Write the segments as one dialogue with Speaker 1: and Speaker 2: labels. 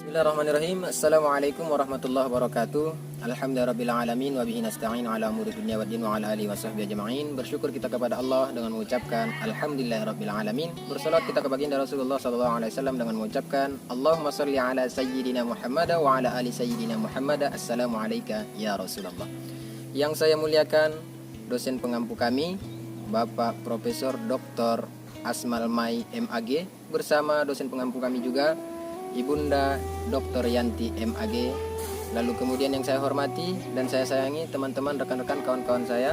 Speaker 1: Bismillahirrahmanirrahim. Assalamualaikum warahmatullahi wabarakatuh. Alhamdulillahirabbil wa bihi nasta'in ala umuri dunya waddin wa ala alihi washabbihi ajma'in. Bersyukur kita kepada Allah dengan mengucapkan alhamdulillahirabbil alamin. Bersalat kita kepada baginda Rasulullah sallallahu alaihi wasallam dengan mengucapkan Allahumma shalli ala sayyidina Muhammad wa ala ali sayyidina Muhammad. Assalamu alayka ya Rasulullah. Yang saya muliakan dosen pengampu kami Bapak Profesor Dr. Asmal Mai MAG bersama dosen pengampu kami juga Ibunda Dr. Yanti MAG. Lalu kemudian yang saya hormati dan saya sayangi teman-teman, rekan-rekan, kawan-kawan saya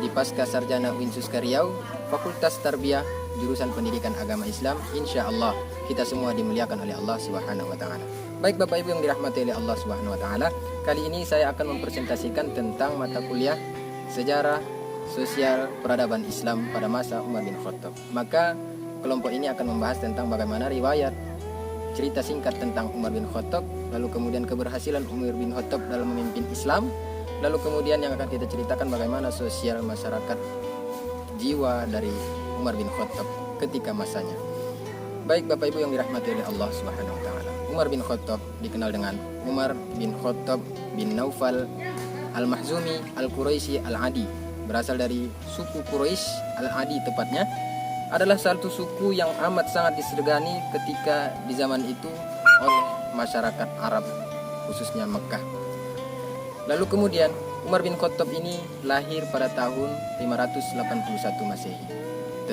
Speaker 1: di Pasca Sarjana Winsuska Riau, Fakultas Tarbiyah, jurusan Pendidikan Agama Islam. Insya Allah kita semua dimuliakan oleh Allah Subhanahu wa Ta'ala. Baik Bapak Ibu yang dirahmati oleh Allah Subhanahu wa Ta'ala, kali ini saya akan mempresentasikan tentang mata kuliah Sejarah Sosial Peradaban Islam pada masa Umar bin Khattab. Maka kelompok ini akan membahas tentang bagaimana riwayat cerita singkat tentang Umar bin Khattab, lalu kemudian keberhasilan Umar bin Khattab dalam memimpin Islam, lalu kemudian yang akan kita ceritakan bagaimana sosial masyarakat jiwa dari Umar bin Khattab ketika masanya. Baik Bapak Ibu yang dirahmati oleh Allah Subhanahu wa Ta'ala, Umar bin Khattab dikenal dengan Umar bin Khattab bin Naufal Al-Mahzumi Al-Quraisy Al-Adi, berasal dari suku Quraisy Al-Adi tepatnya. Adalah satu suku yang amat sangat disegani ketika di zaman itu oleh masyarakat Arab, khususnya Mekah. Lalu kemudian Umar bin Khattab ini lahir pada tahun 581 Masehi.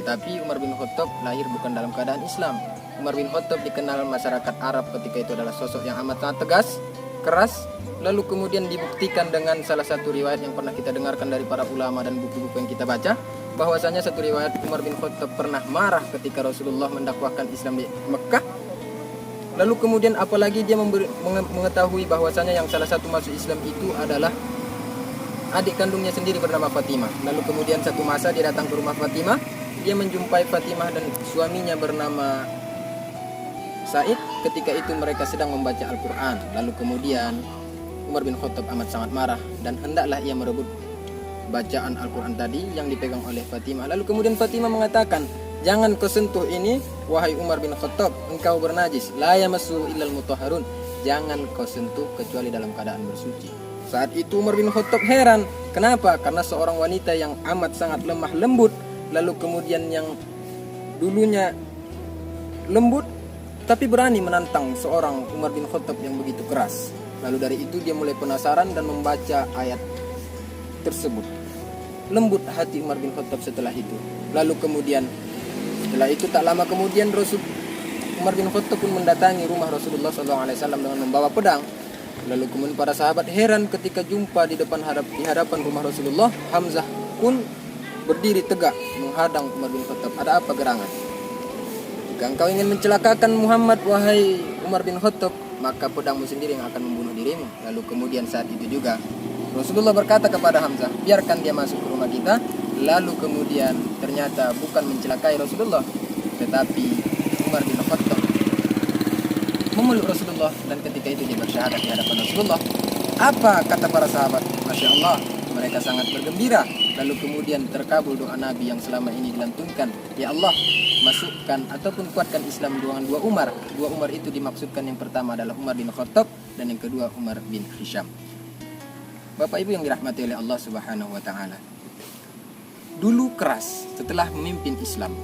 Speaker 1: Tetapi Umar bin Khattab lahir bukan dalam keadaan Islam. Umar bin Khattab dikenal masyarakat Arab ketika itu adalah sosok yang amat sangat tegas, keras. Lalu kemudian dibuktikan dengan salah satu riwayat yang pernah kita dengarkan dari para ulama dan buku-buku yang kita baca, bahwasanya satu riwayat Umar bin Khattab pernah marah ketika Rasulullah mendakwahkan Islam di Mekah. Lalu kemudian apalagi dia mengetahui bahwasanya yang salah satu masuk Islam itu adalah adik kandungnya sendiri bernama Fatimah. Lalu kemudian satu masa dia datang ke rumah Fatimah, dia menjumpai Fatimah dan suaminya bernama Said. Ketika itu mereka sedang membaca Al-Quran. Lalu kemudian Umar bin Khattab amat sangat marah dan hendaklah ia merebut bacaan Al-Quran tadi yang dipegang oleh Fatimah. Lalu kemudian Fatimah mengatakan, jangan kau sentuh ini wahai Umar bin Khattab, engkau bernajis, la yamassu illal mutahharun, jangan kau sentuh kecuali dalam keadaan bersuci. Saat itu Umar bin Khattab heran. Kenapa? Karena seorang wanita yang amat sangat lemah lembut, lalu kemudian yang dulunya lembut tapi berani menantang seorang Umar bin Khattab yang begitu keras. Lalu dari itu dia mulai penasaran dan membaca ayat tersebut. Lembut hati Umar bin Khattab setelah itu. Lalu kemudian setelah itu tak lama kemudian Umar bin Khattab pun mendatangi rumah Rasulullah SAW dengan membawa pedang. Lalu kemudian para sahabat heran ketika jumpa di hadapan rumah Rasulullah. Hamzah pun berdiri tegak menghadang Umar bin Khattab. Ada apa gerangan? Jika engkau ingin mencelakakan Muhammad wahai Umar bin Khattab, maka pedangmu sendiri yang akan membunuh dirimu. Lalu kemudian saat itu juga Rasulullah berkata kepada Hamzah, biarkan dia masuk ke rumah kita. Lalu kemudian ternyata bukan mencelakai Rasulullah, tetapi Umar bin Khattab memeluk Rasulullah dan ketika itu dia bersyahadat di hadapan Rasulullah. Apa kata para sahabat? Masya Allah, mereka sangat bergembira. Lalu kemudian terkabul doa Nabi yang selama ini dilantunkan, ya Allah, masukkan ataupun kuatkan Islam dengan dua Umar. Dua Umar itu dimaksudkan yang pertama adalah Umar bin Khattab dan yang kedua Umar bin Hisham. Bapak Ibu yang dirahmati oleh Allah Subhanahu wa Ta'ala, dulu keras, setelah memimpin Islam,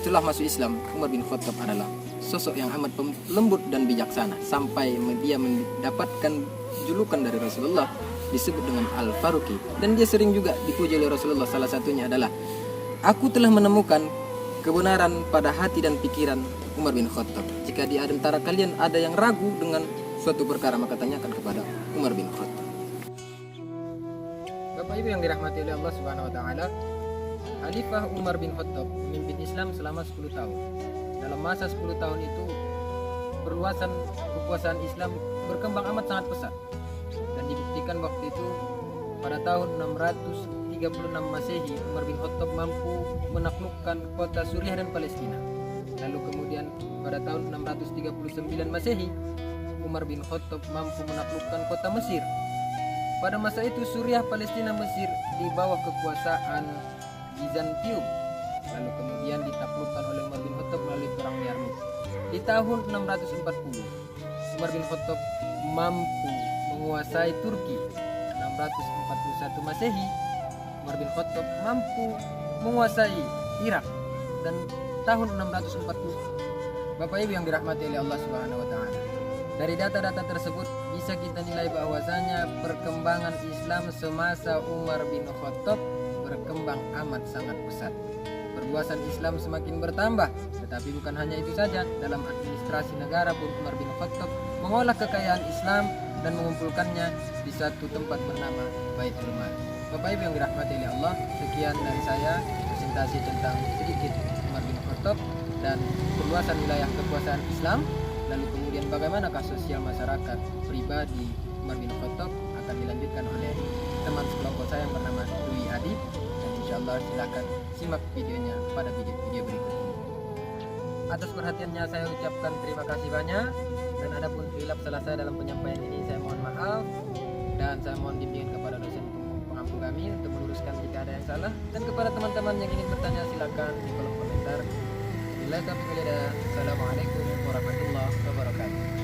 Speaker 1: setelah masuk Islam, Umar bin Khattab adalah sosok yang amat lembut dan bijaksana, sampai dia mendapatkan julukan dari Rasulullah disebut dengan Al-Faruqi. Dan dia sering juga dipuji oleh Rasulullah. Salah satunya adalah, aku telah menemukan kebenaran pada hati dan pikiran Umar bin Khattab. Jika di antara kalian ada yang ragu dengan suatu perkara, maka tanyakan kepada Umar bin Khattab. Bapak Ibu yang dirahmati oleh Allah Subhanahu wa Ta'ala, Khalifah Umar bin Khattab memimpin Islam selama 10 tahun. Dalam masa 10 tahun itu, perluasan kekuasaan Islam berkembang amat sangat pesat. Dan dibuktikan waktu itu pada tahun 636 Masehi, Umar bin Khattab mampu menaklukkan kota Suriah dan Palestina. Lalu kemudian pada tahun 639 Masehi, Umar bin Khattab mampu menaklukkan kota Mesir. Pada masa itu Suriah, Palestina, Mesir di bawah kekuasaan Bizantium. Lalu kemudian ditaklukkan oleh Umar bin Khattab melalui perang Yarmouk. Di tahun 640 Umar bin Khattab mampu menguasai Turki 641 Masehi, Umar bin Khattab mampu menguasai Irak dan tahun 640. Bapak Ibu yang dirahmati oleh Allah Subhanahu wa taala. Dari data-data tersebut bisa kita nilai bahwasanya perkembangan Islam semasa Umar bin Khattab berkembang amat sangat pesat. Perluasan Islam semakin bertambah, tetapi bukan hanya itu saja. Dalam administrasi negara pun Umar bin Khattab mengolah kekayaan Islam dan mengumpulkannya di satu tempat bernama Baitul Mal. Bapak Ibu yang dirahmati oleh Allah, sekian dari saya presentasi tentang sedikit Umar bin Khattab dan perluasan wilayah kekuasaan Islam. Lalu kemudian bagaimanakah sosial masyarakat pribadi Umar bin Khattab akan dilanjutkan oleh teman sekelompok saya yang bernama Dwi Adib. Dan insyaallah silakan simak videonya pada video berikut ini. Atas perhatiannya saya ucapkan terima kasih banyak, dan adapun khilaf salah saya dalam penyampaian ini saya mohon maaf, dan saya mohon bimbingan kepada dosen pengampu kami untuk meluruskan jika ada yang salah, dan kepada teman-teman yang ingin bertanya silakan di kolom komentar. Assalamualaikum warahmatullahi wabarakatuh.